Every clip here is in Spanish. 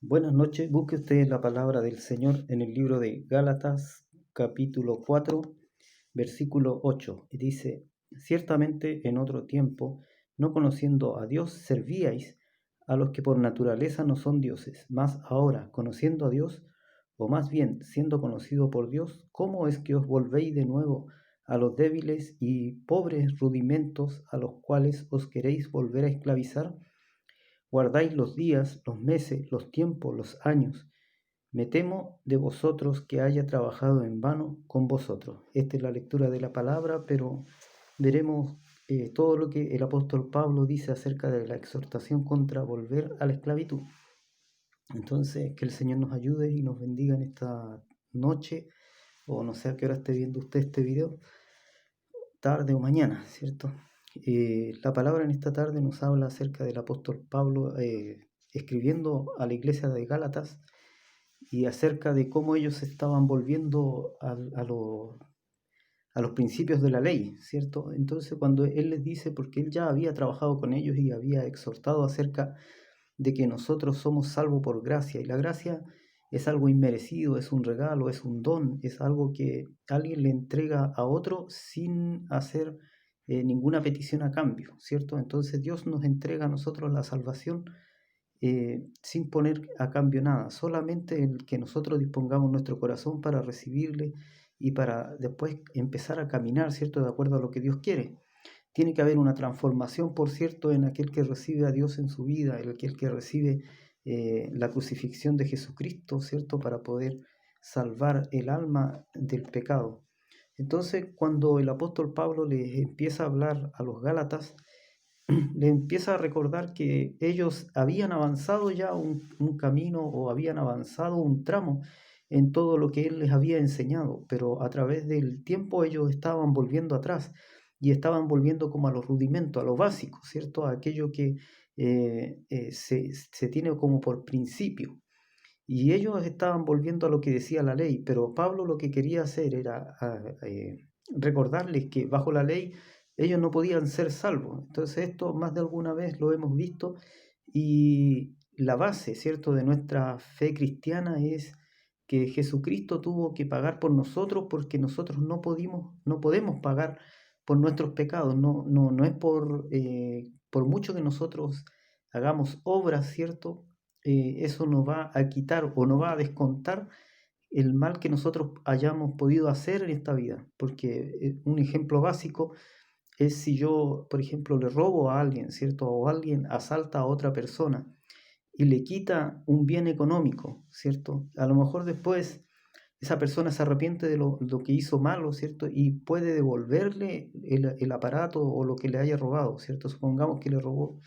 Buenas noches, busque usted la palabra del Señor en el libro de Gálatas, capítulo 4, versículo 8. Y dice: Ciertamente en otro tiempo, no conociendo a Dios, servíais a los que por naturaleza no son dioses, mas ahora, conociendo a Dios, o más bien siendo conocido por Dios, ¿cómo es que os volvéis de nuevo a los débiles y pobres rudimentos a los cuales os queréis volver a esclavizar? Guardáis los días, los meses, los tiempos, los años. Me temo de vosotros que haya trabajado en vano con vosotros. Esta es la lectura de la palabra, pero veremos todo lo que el apóstol Pablo dice acerca de la exhortación contra volver a la esclavitud. Entonces, que el Señor nos ayude y nos bendiga en esta noche, o no sé a qué hora esté viendo usted este video, tarde o mañana, ¿cierto? La palabra en esta tarde nos habla acerca del apóstol Pablo escribiendo a la iglesia de Gálatas y acerca de cómo ellos estaban volviendo a los principios de la ley, ¿cierto? Entonces cuando él les dice, porque él ya había trabajado con ellos y había exhortado acerca de que nosotros somos salvos por gracia, y la gracia es algo inmerecido, es un regalo, es un don, es algo que alguien le entrega a otro sin hacer ninguna petición a cambio, ¿cierto? Entonces Dios nos entrega a nosotros la salvación sin poner a cambio nada, solamente el que nosotros dispongamos nuestro corazón para recibirle y para después empezar a caminar, ¿cierto? De acuerdo a lo que Dios quiere. Tiene que haber una transformación, por cierto, en aquel que recibe a Dios en su vida, en aquel que recibe la crucifixión de Jesucristo, ¿cierto? Para poder salvar el alma del pecado. Entonces, cuando el apóstol Pablo les empieza a hablar a los Gálatas, le empieza a recordar que ellos habían avanzado ya un camino o habían avanzado un tramo en todo lo que él les había enseñado, pero a través del tiempo ellos estaban volviendo atrás y estaban volviendo como a los rudimentos, a lo básico, ¿cierto? A aquello que se tiene como por principio. Y ellos estaban volviendo a lo que decía la ley, pero Pablo lo que quería hacer era recordarles que bajo la ley ellos no podían ser salvos. Entonces esto más de alguna vez lo hemos visto y la base, ¿cierto?, de nuestra fe cristiana es que Jesucristo tuvo que pagar por nosotros porque nosotros no podemos pagar por nuestros pecados. No es por mucho que nosotros hagamos obras, ¿cierto? Eso nos va a quitar o nos va a descontar el mal que nosotros hayamos podido hacer en esta vida. Porque un ejemplo básico es si yo, por ejemplo, le robo a alguien, ¿cierto? O alguien asalta a otra persona y le quita un bien económico, ¿cierto? A lo mejor después esa persona se arrepiente de lo que hizo malo, ¿cierto? Y puede devolverle el aparato o lo que le haya robado, ¿cierto? Supongamos que le robó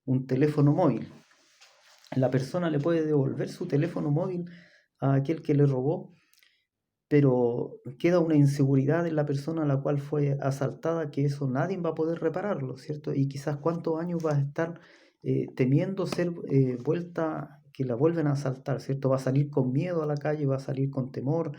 un teléfono móvil. La persona le puede devolver su teléfono móvil a aquel que le robó, pero queda una inseguridad en la persona a la cual fue asaltada, que eso nadie va a poder repararlo, ¿cierto? Y quizás cuántos años va a estar temiendo ser que la vuelven a asaltar, ¿cierto? Va a salir con miedo a la calle, va a salir con temor,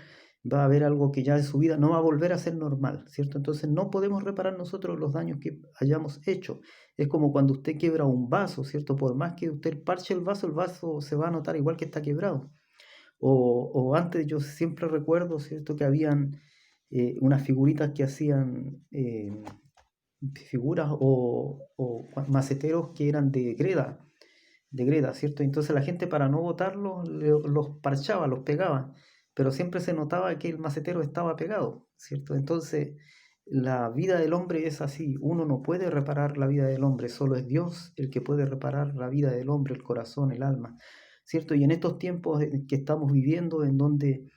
va a haber algo que ya en su vida no va a volver a ser normal, ¿cierto? Entonces no podemos reparar nosotros los daños que hayamos hecho. Es como cuando usted quiebra un vaso, ¿cierto? Por más que usted parche el vaso se va a notar igual que está quebrado. O antes yo siempre recuerdo, ¿cierto?, que habían unas figuritas que hacían figuras o maceteros que eran de greda, ¿cierto? Entonces la gente para no botarlos los parchaba, los pegaba, pero siempre se notaba que el macetero estaba pegado, ¿cierto? Entonces la vida del hombre es así, uno no puede reparar la vida del hombre, solo es Dios el que puede reparar la vida del hombre, el corazón, el alma, ¿cierto? Y en estos tiempos que estamos viviendo, en donde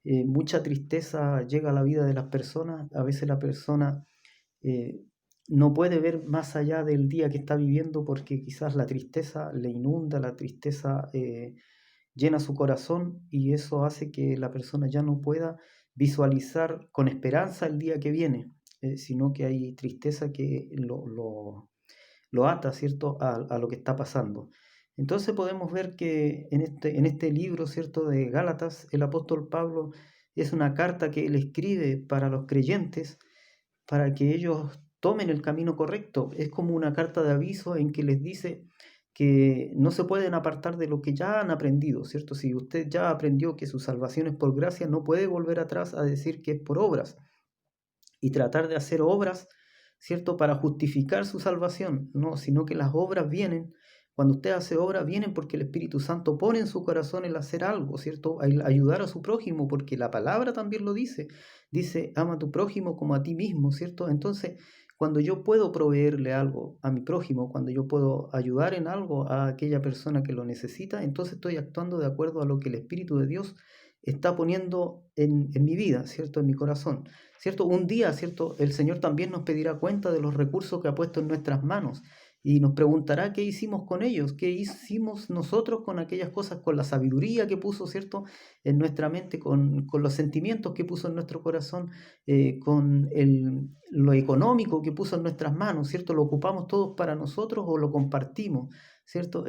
mucha tristeza llega a la vida de las personas, a veces la persona eh, no puede ver más allá del día que está viviendo porque quizás la tristeza le inunda, la tristeza llena su corazón y eso hace que la persona ya no pueda visualizar con esperanza el día que viene, sino que hay tristeza que lo ata, ¿cierto?, a lo que está pasando. Entonces podemos ver que en este libro, ¿cierto?, de Gálatas, el apóstol Pablo es una carta que él escribe para los creyentes para que ellos tomen el camino correcto. Es como una carta de aviso en que les dice que no se pueden apartar de lo que ya han aprendido, ¿cierto? Si usted ya aprendió que su salvación es por gracia, no puede volver atrás a decir que es por obras y tratar de hacer obras, ¿cierto? Para justificar su salvación, no, sino que las obras vienen, cuando usted hace obras, vienen porque el Espíritu Santo pone en su corazón el hacer algo, ¿cierto? El ayudar a su prójimo, porque la palabra también lo dice, ama a tu prójimo como a ti mismo, ¿cierto? Entonces, cuando yo puedo proveerle algo a mi prójimo, cuando yo puedo ayudar en algo a aquella persona que lo necesita, entonces estoy actuando de acuerdo a lo que el Espíritu de Dios está poniendo en mi vida, ¿cierto? En mi corazón. ¿Cierto? Un día, ¿cierto? El Señor también nos pedirá cuenta de los recursos que ha puesto en nuestras manos y nos preguntará qué hicimos con ellos, qué hicimos nosotros con aquellas cosas, con la sabiduría que puso, ¿cierto? En nuestra mente, con los sentimientos que puso en nuestro corazón, con lo económico que puso en nuestras manos, ¿cierto? ¿Lo ocupamos todos para nosotros o lo compartimos? ¿Cierto?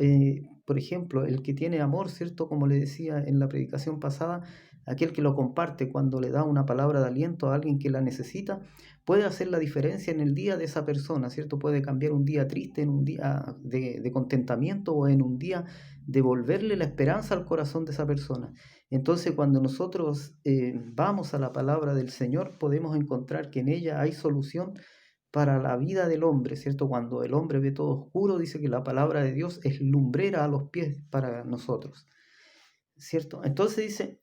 Por ejemplo, el que tiene amor, ¿cierto? Como le decía en la predicación pasada, aquel que lo comparte cuando le da una palabra de aliento a alguien que la necesita, puede hacer la diferencia en el día de esa persona, ¿cierto? Puede cambiar un día triste en un día de contentamiento o en un día devolverle la esperanza al corazón de esa persona. Entonces, cuando nosotros vamos a la palabra del Señor, podemos encontrar que en ella hay solución para la vida del hombre, ¿cierto? Cuando el hombre ve todo oscuro, dice que la palabra de Dios es lumbrera a los pies para nosotros, ¿cierto? Entonces dice,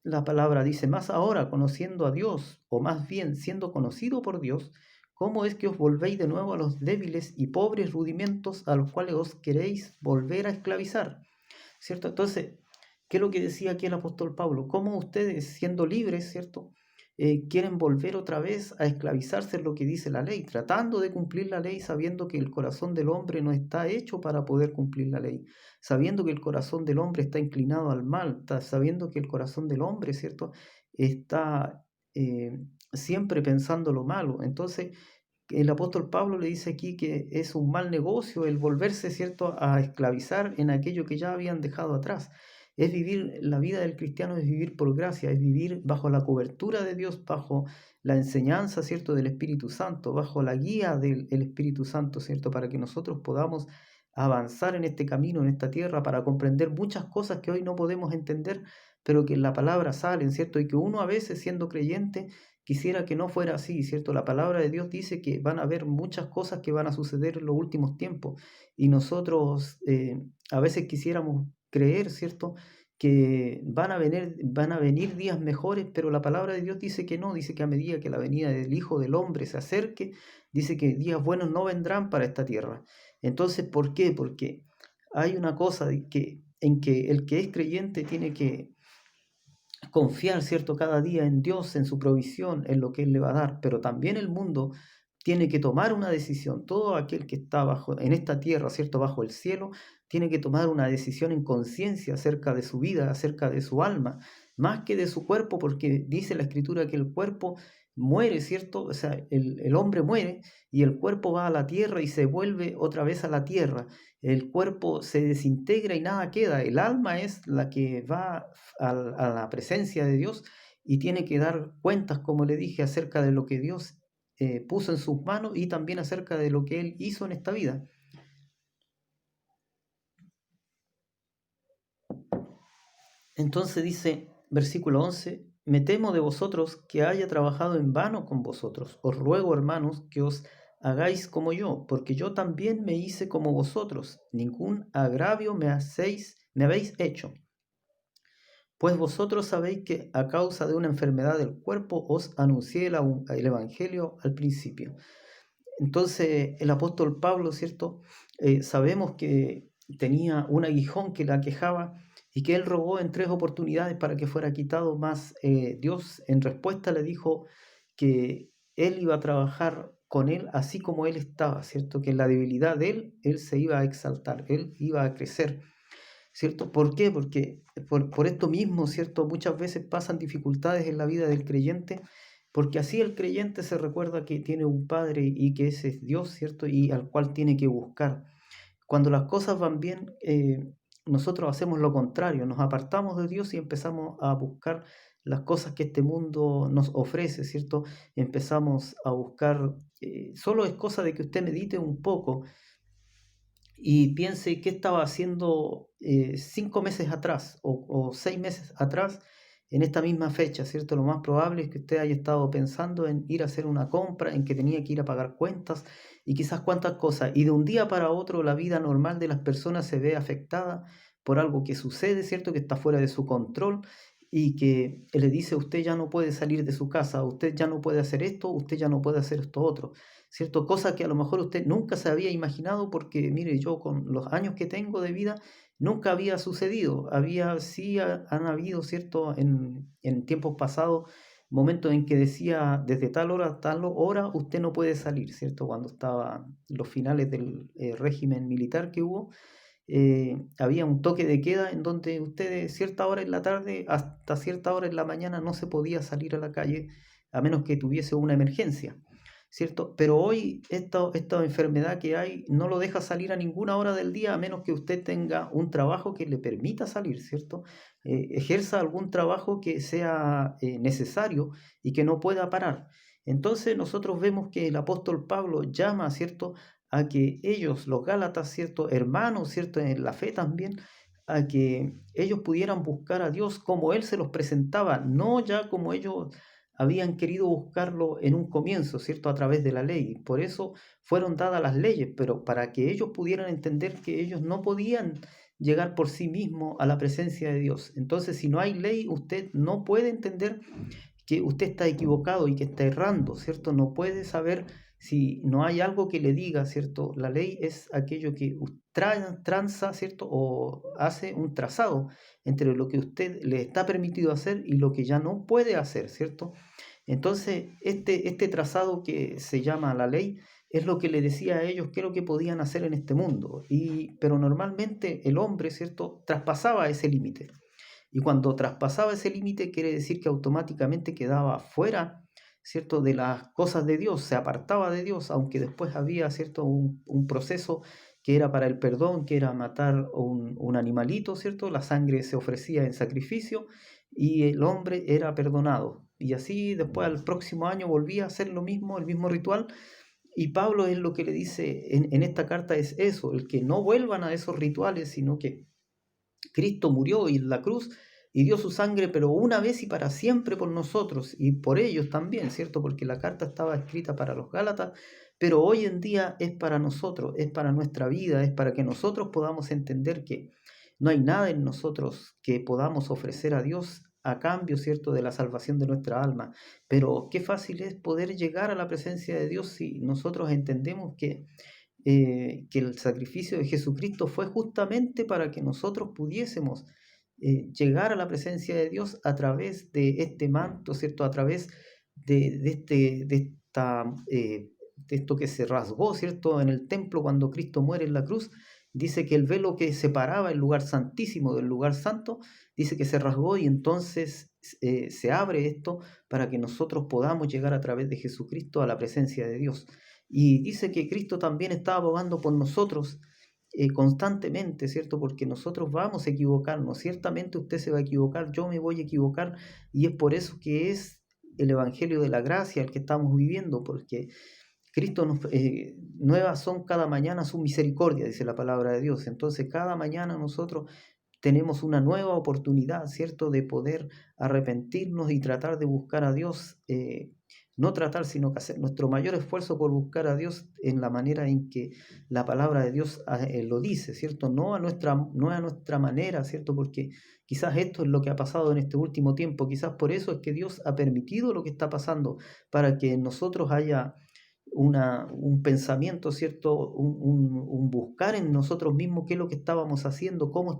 la palabra dice, más ahora conociendo a Dios, o más bien siendo conocido por Dios, ¿cómo es que os volvéis de nuevo a los débiles y pobres rudimentos a los cuales os queréis volver a esclavizar? ¿Cierto? Entonces, ¿qué es lo que decía aquí el apóstol Pablo? ¿Cómo ustedes, siendo libres, ¿cierto? Quieren volver otra vez a esclavizarse en lo que dice la ley, tratando de cumplir la ley, sabiendo que el corazón del hombre no está hecho para poder cumplir la ley, sabiendo que el corazón del hombre está inclinado al mal, sabiendo que el corazón del hombre, ¿cierto? Está siempre pensando lo malo. Entonces, el apóstol Pablo le dice aquí que es un mal negocio el volverse, ¿cierto?, a esclavizar en aquello que ya habían dejado atrás. Es vivir, la vida del cristiano es vivir por gracia, es vivir bajo la cobertura de Dios, bajo la enseñanza, ¿cierto?, del Espíritu Santo, bajo la guía del Espíritu Santo, ¿cierto?, para que nosotros podamos avanzar en este camino, en esta tierra, para comprender muchas cosas que hoy no podemos entender, pero que en la palabra salen, ¿cierto?, y que uno a veces, siendo creyente, quisiera que no fuera así, ¿cierto? La palabra de Dios dice que van a haber muchas cosas que van a suceder en los últimos tiempos y nosotros a veces quisiéramos creer, ¿cierto? Que van a venir días mejores, pero la palabra de Dios dice que no, dice que a medida que la venida del Hijo del Hombre se acerque, dice que días buenos no vendrán para esta tierra. Entonces, ¿por qué? Porque hay una cosa en que el que es creyente tiene que confiar, ¿cierto?, cada día en Dios, en su provisión, en lo que Él le va a dar, pero también el mundo tiene que tomar una decisión. Todo aquel que está en esta tierra, ¿cierto?, bajo el cielo, tiene que tomar una decisión en conciencia acerca de su vida, acerca de su alma, más que de su cuerpo, porque dice la Escritura que el cuerpo muere, ¿cierto? O sea, el hombre muere y el cuerpo va a la tierra y se vuelve otra vez a la tierra. El cuerpo se desintegra y nada queda. El alma es la que va a la presencia de Dios y tiene que dar cuentas, como le dije, acerca de lo que Dios puso en sus manos y también acerca de lo que Él hizo en esta vida. Entonces dice, versículo 11, me temo de vosotros que haya trabajado en vano con vosotros. Os ruego, hermanos, que os hagáis como yo, porque yo también me hice como vosotros. Ningún agravio me habéis hecho. Pues vosotros sabéis que a causa de una enfermedad del cuerpo os anuncié el Evangelio al principio. Entonces el apóstol Pablo, ¿cierto? Sabemos que tenía un aguijón que la aquejaba y que él rogó en 3 oportunidades para que fuera quitado, más Dios en respuesta le dijo que él iba a trabajar con él así como él estaba, ¿cierto? Que en la debilidad de él se iba a exaltar, él iba a crecer. ¿Cierto? ¿Por qué? Porque por esto mismo, ¿cierto? Muchas veces pasan dificultades en la vida del creyente, porque así el creyente se recuerda que tiene un Padre y que ese es Dios, ¿cierto? Y al cual tiene que buscar. Cuando las cosas van bien, nosotros hacemos lo contrario, nos apartamos de Dios y empezamos a buscar las cosas que este mundo nos ofrece, ¿cierto? Empezamos a buscar, solo es cosa de que usted medite un poco y piense qué estaba haciendo 5 meses atrás o 6 meses atrás en esta misma fecha, ¿cierto? Lo más probable es que usted haya estado pensando en ir a hacer una compra, en que tenía que ir a pagar cuentas y quizás cuántas cosas. Y de un día para otro la vida normal de las personas se ve afectada por algo que sucede, ¿cierto? Que está fuera de su control y que le dice usted ya no puede salir de su casa, usted ya no puede hacer esto, usted ya no puede hacer esto otro. ¿Cierto? Cosa que a lo mejor usted nunca se había imaginado porque, mire, yo con los años que tengo de vida, nunca había sucedido. Sí han habido, ¿cierto? En tiempos pasados, momentos en que decía, desde tal hora a tal hora usted no puede salir, ¿cierto? Cuando estaba los finales del régimen militar que hubo, había un toque de queda en donde usted de cierta hora en la tarde hasta cierta hora en la mañana no se podía salir a la calle a menos que tuviese una emergencia. ¿Cierto? Pero hoy esta enfermedad que hay no lo deja salir a ninguna hora del día a menos que usted tenga un trabajo que le permita salir, ¿cierto? Ejerza algún trabajo que sea necesario y que no pueda parar. Entonces nosotros vemos que el apóstol Pablo llama, ¿cierto? A que ellos, los Gálatas, ¿cierto? Hermanos, ¿cierto? En la fe también, a que ellos pudieran buscar a Dios como Él se los presentaba, no ya como ellos habían querido buscarlo en un comienzo, ¿cierto? A través de la ley. Por eso fueron dadas las leyes, pero para que ellos pudieran entender que ellos no podían llegar por sí mismos a la presencia de Dios. Entonces, si no hay ley, usted no puede entender que usted está equivocado y que está errando, ¿cierto? No puede saber si no hay algo que le diga, ¿cierto? La ley es aquello que tranza, ¿cierto? O hace un trazado entre lo que usted le está permitido hacer y lo que ya no puede hacer, ¿cierto? Entonces, este trazado que se llama la ley es lo que le decía a ellos qué es lo que podían hacer en este mundo. Pero normalmente el hombre, ¿cierto?, traspasaba ese límite. Y cuando traspasaba ese límite, quiere decir que automáticamente quedaba fuera, ¿cierto?, de las cosas de Dios, se apartaba de Dios, aunque después había, ¿cierto?, un proceso que era para el perdón, que era matar un animalito, ¿cierto? La sangre se ofrecía en sacrificio y el hombre era perdonado. Y así después al próximo año volvía a hacer lo mismo, el mismo ritual. Y Pablo es lo que le dice en esta carta es eso, el que no vuelvan a esos rituales, sino que Cristo murió en la cruz y dio su sangre, pero una vez y para siempre por nosotros y por ellos también, ¿cierto? Porque la carta estaba escrita para los Gálatas, pero hoy en día es para nosotros, es para nuestra vida, es para que nosotros podamos entender que no hay nada en nosotros que podamos ofrecer a Dios a cambio, ¿cierto?, de la salvación de nuestra alma. Pero qué fácil es poder llegar a la presencia de Dios si nosotros entendemos que el sacrificio de Jesucristo fue justamente para que nosotros pudiésemos llegar a la presencia de Dios a través de este manto, ¿cierto? A través de esto que se rasgó, ¿cierto? En el templo cuando Cristo muere en la cruz, dice que el velo que separaba el lugar santísimo del lugar santo, dice que se rasgó y entonces se abre esto para que nosotros podamos llegar a través de Jesucristo a la presencia de Dios. Y dice que Cristo también está abogando por nosotros constantemente, ¿cierto? Porque nosotros vamos a equivocarnos. Ciertamente usted se va a equivocar, yo me voy a equivocar. Y es por eso que es el Evangelio de la Gracia el que estamos viviendo, porque Cristo nuevas son cada mañana su misericordia, dice la palabra de Dios. Entonces cada mañana nosotros tenemos una nueva oportunidad, ¿cierto?, de poder arrepentirnos y tratar de buscar a Dios, no tratar, sino que hacer nuestro mayor esfuerzo por buscar a Dios en la manera en que la palabra de Dios lo dice, ¿cierto? No a nuestra manera, ¿cierto? Porque quizás esto es lo que ha pasado en este último tiempo, quizás por eso es que Dios ha permitido lo que está pasando, para que en nosotros haya un pensamiento, ¿cierto? Un buscar en nosotros mismos qué es lo que estábamos haciendo, cómo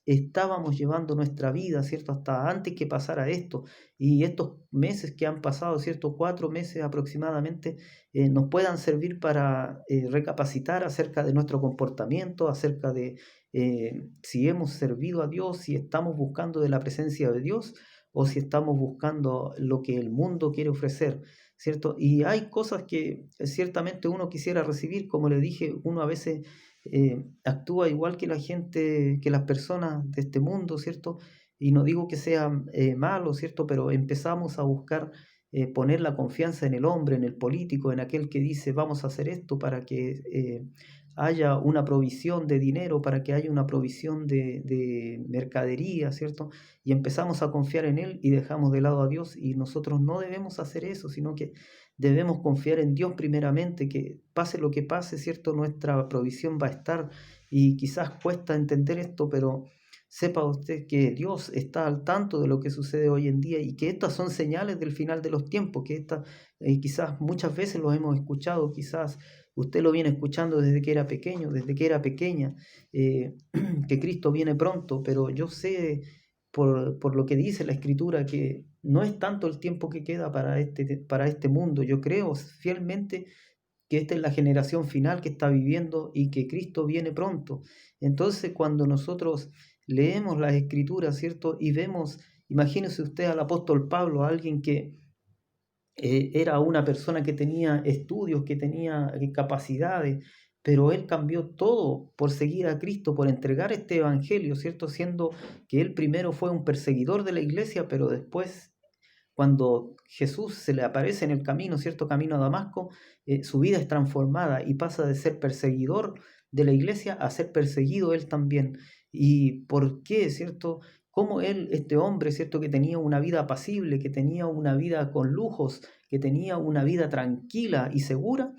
estábamos llevando nuestra vida, ¿cierto? Hasta antes que pasara esto. Y estos meses que han pasado, ¿cierto? 4 meses aproximadamente, nos puedan servir para recapacitar acerca de nuestro comportamiento, acerca de si hemos servido a Dios, si estamos buscando de la presencia de Dios o si estamos buscando lo que el mundo quiere ofrecer, ¿cierto? Y hay cosas que ciertamente uno quisiera recibir, como le dije, uno a veces actúa igual que la gente, que las personas de este mundo, ¿cierto? Y no digo que sea malo, ¿cierto? Pero empezamos a buscar poner la confianza en el hombre, en el político, en aquel que dice vamos a hacer esto para que haya una provisión de dinero, para que haya una provisión de mercadería, ¿cierto? Y empezamos a confiar en Él y dejamos de lado a Dios, y nosotros no debemos hacer eso, sino que debemos confiar en Dios primeramente, que pase lo que pase, ¿cierto? Nuestra provisión va a estar, y quizás cuesta entender esto, pero sepa usted que Dios está al tanto de lo que sucede hoy en día, y que estas son señales del final de los tiempos, que quizás muchas veces lo hemos escuchado, quizás usted lo viene escuchando desde que era pequeño, desde que era pequeña, eh, que Cristo viene pronto, pero yo sé por lo que dice la Escritura que no es tanto el tiempo que queda para este mundo. Yo creo fielmente que esta es la generación final que está viviendo y que Cristo viene pronto. Entonces, cuando nosotros leemos las Escrituras, ¿cierto? Y vemos, imagínese usted al apóstol Pablo, alguien que era una persona que tenía estudios, que tenía capacidades, pero él cambió todo por seguir a Cristo, por entregar este evangelio, ¿cierto? Siendo que él primero fue un perseguidor de la iglesia, pero después, cuando Jesús se le aparece en el camino, cierto camino a Damasco, su vida es transformada y pasa de ser perseguidor de la iglesia a ser perseguido él también. ¿Y por qué, cierto? Cómo él, este hombre, cierto, que tenía una vida apacible, que tenía una vida con lujos, que tenía una vida tranquila y segura,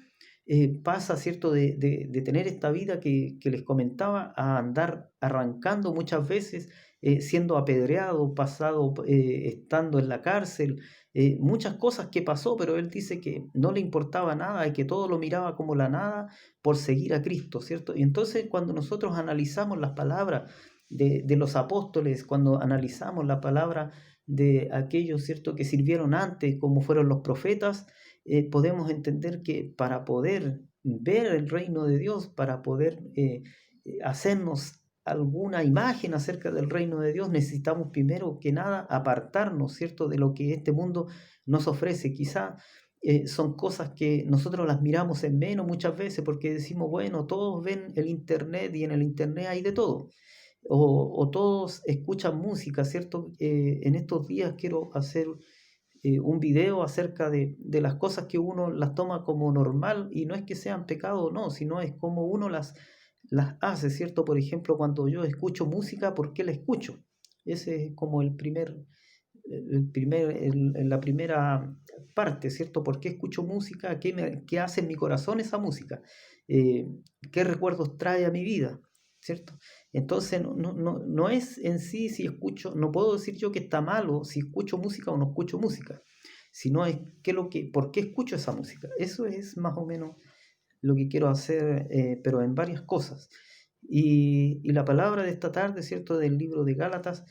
pasa, cierto, de tener esta vida que les comentaba, a andar arrancando muchas veces, siendo apedreado, estando en la cárcel, muchas cosas que pasó, pero él dice que no le importaba nada y que todo lo miraba como la nada por seguir a Cristo, ¿cierto? Y entonces, cuando nosotros analizamos las palabras de los apóstoles, cuando analizamos la palabra de aquellos, ¿cierto?, que sirvieron antes, como fueron los profetas, podemos entender que para poder ver el reino de Dios, para poder hacernos alguna imagen acerca del reino de Dios, necesitamos primero que nada apartarnos, ¿cierto?, de lo que este mundo nos ofrece. Quizá son cosas que nosotros las miramos en menos muchas veces, porque decimos, bueno, todos ven el internet y en el internet hay de todo. O todos escuchan música, ¿cierto? En estos días quiero hacer un video acerca de las cosas que uno las toma como normal, y no es que sean pecado o no, sino es como uno las hace, ¿cierto? Por ejemplo, cuando yo escucho música, ¿por qué la escucho? Ese es como la primera parte, ¿cierto? ¿Por qué escucho música? ¿Qué hace en mi corazón esa música? Eh, ¿Qué recuerdos trae a mi vida? ¿Cierto? Entonces, no es en sí si escucho, no puedo decir yo que está malo si escucho música o no escucho música, sino es por qué escucho esa música. Eso es más o menos lo que quiero hacer, pero en varias cosas. Y la palabra de esta tarde, ¿cierto?, del libro de Gálatas,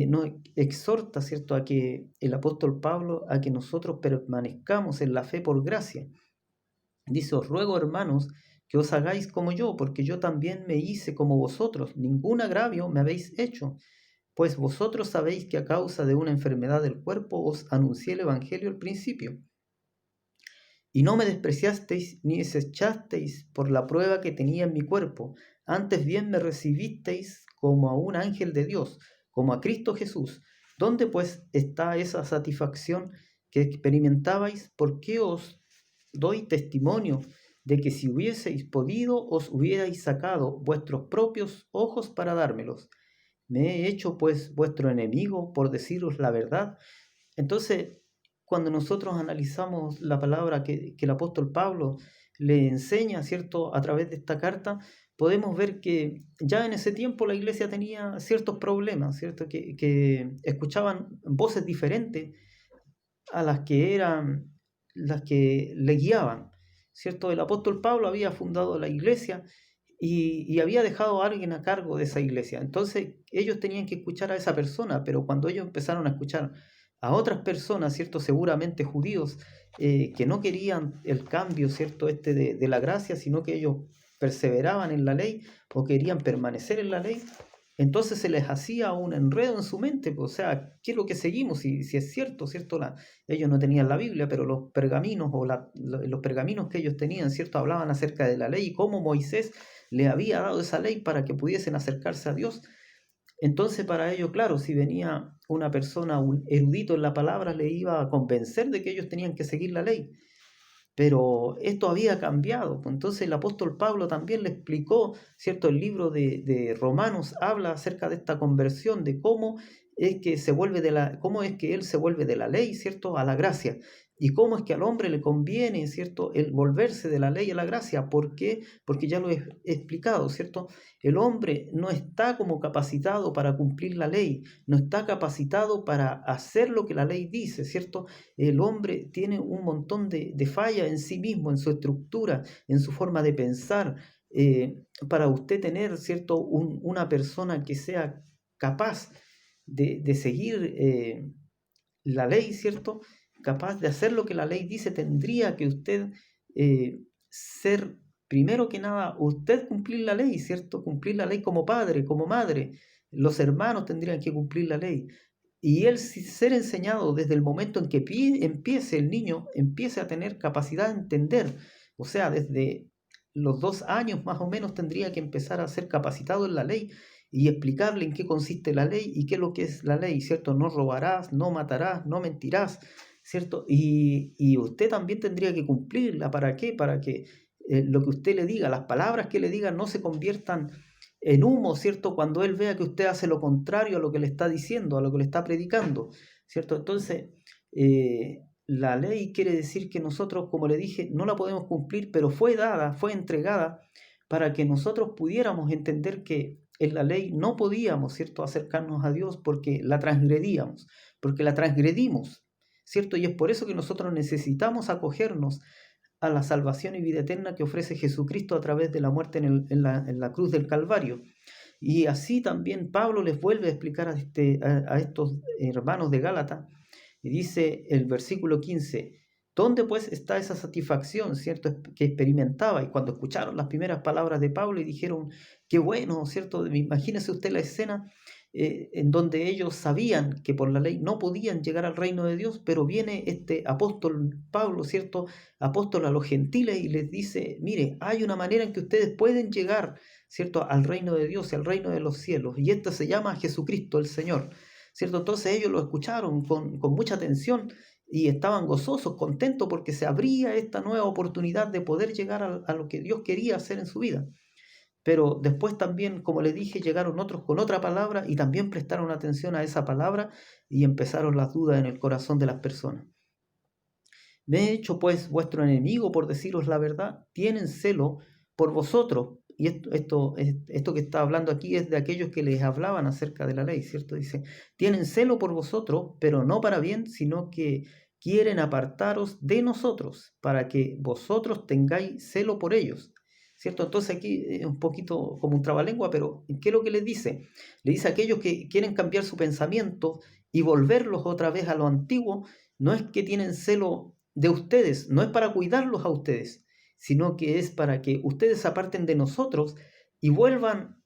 nos exhorta, ¿cierto?, a que el apóstol Pablo, a que nosotros permanezcamos en la fe por gracia. Dice: os ruego, hermanos, que os hagáis como yo, porque yo también me hice como vosotros, ningún agravio me habéis hecho, pues vosotros sabéis que a causa de una enfermedad del cuerpo os anuncié el Evangelio al principio, y no me despreciasteis ni desechasteis por la prueba que tenía en mi cuerpo, antes bien me recibisteis como a un ángel de Dios, como a Cristo Jesús. ¿Dónde pues está esa satisfacción que experimentabais? ¿Por qué os doy testimonio de que si hubieseis podido os hubierais sacado vuestros propios ojos para dármelos? ¿Me he hecho pues vuestro enemigo por deciros la verdad? Entonces, cuando nosotros analizamos la palabra que el apóstol Pablo le enseña, ¿cierto?, a través de esta carta, podemos ver que ya en ese tiempo la iglesia tenía ciertos problemas, ¿cierto?, que escuchaban voces diferentes a las que eran las que le guiaban, ¿cierto? El apóstol Pablo había fundado la iglesia y había dejado a alguien a cargo de esa iglesia. Entonces ellos tenían que escuchar a esa persona, pero cuando ellos empezaron a escuchar a otras personas, ¿cierto? Seguramente judíos, que no querían el cambio, ¿cierto?, de la gracia, sino que ellos perseveraban en la ley o querían permanecer en la ley. Entonces se les hacía un enredo en su mente, pues, o sea, ¿qué es lo que seguimos? Si es cierto, ¿cierto? Ellos no tenían la Biblia, pero los pergaminos los pergaminos que ellos tenían, ¿cierto?, hablaban acerca de la ley y cómo Moisés le había dado esa ley para que pudiesen acercarse a Dios. Entonces para ellos, claro, si venía una persona, un erudito en la palabra, le iba a convencer de que ellos tenían que seguir la ley. Pero esto había cambiado. Pues entonces el apóstol Pablo también le explicó, ¿cierto? El libro de Romanos habla acerca de esta conversión, de cómo es que cómo es que él se vuelve de la ley, ¿cierto? A la gracia. Y cómo es que al hombre le conviene, ¿cierto? El volverse de la ley a la gracia. ¿Por qué? Porque ya lo he explicado, ¿cierto? El hombre no está como capacitado para cumplir la ley, no está capacitado para hacer lo que la ley dice, ¿cierto? El hombre tiene un montón de fallas en sí mismo, en su estructura, en su forma de pensar. Para usted tener, ¿cierto? Una persona que sea capaz de seguir la ley, ¿cierto? Capaz de hacer lo que la ley dice, tendría que usted ser, primero que nada, usted cumplir la ley, ¿cierto? Cumplir la ley como padre, como madre. Los hermanos tendrían que cumplir la ley. Y él ser enseñado desde el momento en que empiece el niño, empiece a tener capacidad de entender. O sea, desde los 2 años más o menos tendría que empezar a ser capacitado en la ley y explicarle en qué consiste la ley y qué es lo que es la ley, ¿cierto? No robarás, no matarás, no mentirás, ¿cierto? Y usted también tendría que cumplirla. ¿Para qué? Para que lo que usted le diga, las palabras que le diga no se conviertan en humo, ¿cierto? Cuando él vea que usted hace lo contrario a lo que le está diciendo, a lo que le está predicando, ¿cierto? Entonces, la ley quiere decir que nosotros, como le dije, no la podemos cumplir, pero fue dada, fue entregada para que nosotros pudiéramos entender que en la ley no podíamos, ¿cierto?, acercarnos a Dios porque la transgredíamos, porque la transgredimos, ¿cierto? Y es por eso que nosotros necesitamos acogernos a la salvación y vida eterna que ofrece Jesucristo a través de la muerte en la cruz del Calvario. Y así también Pablo les vuelve a explicar a estos hermanos de Gálatas, y dice el versículo 15, ¿dónde pues está esa satisfacción, cierto, que experimentaba? Y cuando escucharon las primeras palabras de Pablo y dijeron, qué bueno, cierto, imagínese usted la escena en donde ellos sabían que por la ley no podían llegar al reino de Dios, pero viene este apóstol Pablo, cierto, apóstol a los gentiles y les dice, mire, hay una manera en que ustedes pueden llegar, cierto, al reino de Dios y al reino de los cielos, y esta se llama Jesucristo el Señor, cierto. Entonces ellos lo escucharon con mucha atención y estaban gozosos, contentos porque se abría esta nueva oportunidad de poder llegar a lo que Dios quería hacer en su vida. Pero después también, como les dije, llegaron otros con otra palabra y también prestaron atención a esa palabra y empezaron las dudas en el corazón de las personas. Me he hecho pues vuestro enemigo por deciros la verdad, tienen celo por vosotros. Y esto que está hablando aquí es de aquellos que les hablaban acerca de la ley, ¿cierto? Dice, tienen celo por vosotros, pero no para bien, sino que quieren apartaros de nosotros, para que vosotros tengáis celo por ellos, ¿cierto? Entonces aquí es un poquito como un trabalengua, pero ¿qué es lo que les dice? Le dice a aquellos que quieren cambiar su pensamiento y volverlos otra vez a lo antiguo, no es que tienen celo de ustedes, no es para cuidarlos a ustedes, sino que es para que ustedes se aparten de nosotros y vuelvan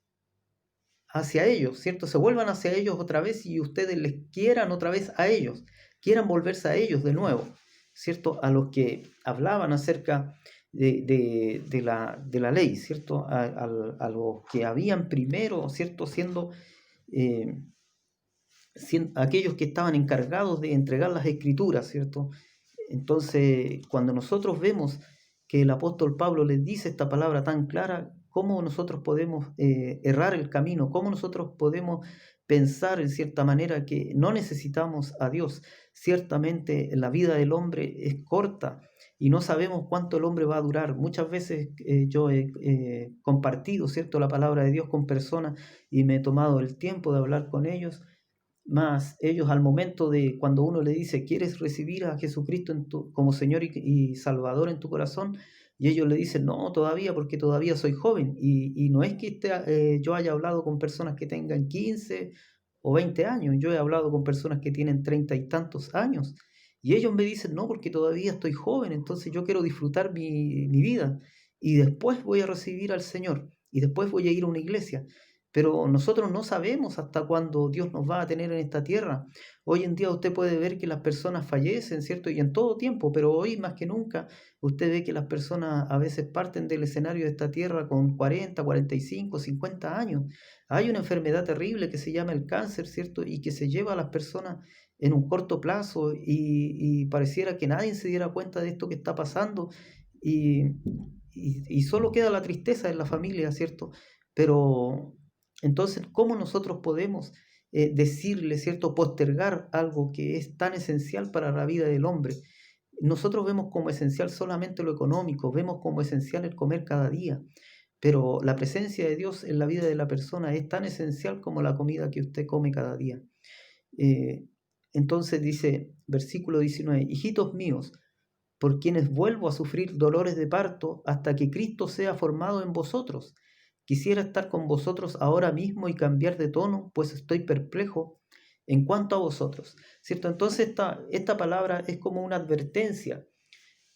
hacia ellos, ¿cierto? Se vuelvan hacia ellos otra vez y ustedes les quieran otra vez a ellos, quieran volverse a ellos de nuevo, ¿cierto? A los que hablaban acerca de la ley, ¿cierto? A los que habían primero, ¿cierto? Siendo aquellos que estaban encargados de entregar las escrituras, ¿cierto? Entonces, cuando nosotros vemos que el apóstol Pablo les dice esta palabra tan clara, ¿cómo nosotros podemos errar el camino? ¿Cómo nosotros podemos pensar en cierta manera que no necesitamos a Dios? Ciertamente la vida del hombre es corta y no sabemos cuánto el hombre va a durar. Muchas veces yo he compartido, ¿cierto?, la palabra de Dios con personas y me he tomado el tiempo de hablar con ellos. Más ellos al momento de cuando uno le dice, ¿quieres recibir a Jesucristo como Señor y Salvador en tu corazón? Y ellos le dicen, no, todavía, porque todavía soy joven. Y no es que yo haya hablado con personas que tengan 15 o 20 años, yo he hablado con personas que tienen 30 y tantos años. Y ellos me dicen, no, porque todavía estoy joven, entonces yo quiero disfrutar mi vida. Y después voy a recibir al Señor. Y después voy a ir a una iglesia. Pero nosotros no sabemos hasta cuándo Dios nos va a tener en esta tierra. Hoy en día usted puede ver que las personas fallecen, ¿cierto? Y en todo tiempo, pero hoy más que nunca usted ve que las personas a veces parten del escenario de esta tierra con 40, 45, 50 años. Hay una enfermedad terrible que se llama el cáncer, ¿cierto? Y que se lleva a las personas en un corto plazo y pareciera que nadie se diera cuenta de esto que está pasando y, y solo queda la tristeza en la familia, ¿cierto? Pero entonces, ¿cómo nosotros podemos decirle, ¿cierto? Postergar algo que es tan esencial para la vida del hombre? Nosotros vemos como esencial solamente lo económico, vemos como esencial el comer cada día, pero la presencia de Dios en la vida de la persona es tan esencial como la comida que usted come cada día. Eh, entonces dice, versículo 19, hijitos míos, por quienes vuelvo a sufrir dolores de parto hasta que Cristo sea formado en vosotros. Quisiera estar con vosotros ahora mismo y cambiar de tono, pues estoy perplejo en cuanto a vosotros. ¿Cierto? Entonces esta palabra es como una advertencia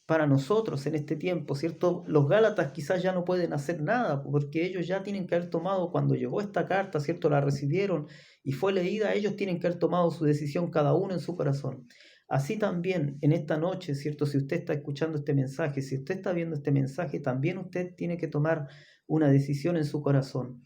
para nosotros en este tiempo, ¿cierto? Los Gálatas quizás ya no pueden hacer nada porque ellos ya tienen que haber tomado, cuando llegó esta carta, ¿cierto? La recibieron y fue leída, ellos tienen que haber tomado su decisión cada uno en su corazón. Así también en esta noche, ¿cierto? Si usted está escuchando este mensaje, si usted está viendo este mensaje, también usted tiene que tomar una decisión en su corazón.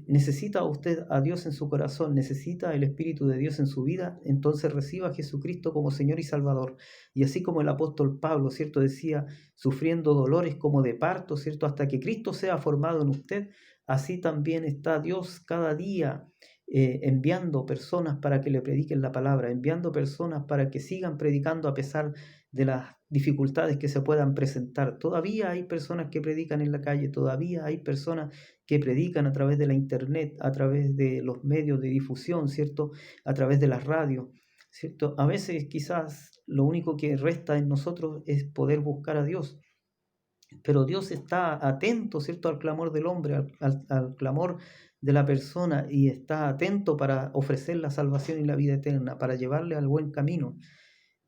Necesita usted a Dios en su corazón, necesita el Espíritu de Dios en su vida, entonces reciba a Jesucristo como Señor y Salvador. Y así como el apóstol Pablo, ¿cierto? Decía, sufriendo dolores como de parto, ¿cierto? Hasta que Cristo sea formado en usted, así también está Dios cada día enviando personas para que le prediquen la palabra, enviando personas para que sigan predicando a pesar de las dificultades que se puedan presentar. Todavía hay personas que predican en la calle, todavía hay personas que predican a través de la internet, a través de los medios de difusión, ¿cierto? A través de las radios, ¿cierto? A veces quizás lo único que resta en nosotros es poder buscar a Dios, pero Dios está atento, ¿cierto? Al clamor del hombre, al clamor de la persona y está atento para ofrecer la salvación y la vida eterna, para llevarle al buen camino.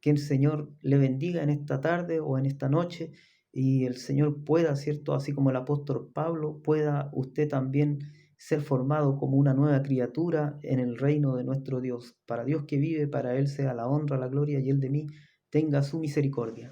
Que el Señor le bendiga en esta tarde o en esta noche y el Señor pueda, ¿cierto? Así como el apóstol Pablo, pueda usted también ser formado como una nueva criatura en el reino de nuestro Dios. Para Dios que vive, para Él sea la honra, la gloria y Él de mí tenga su misericordia.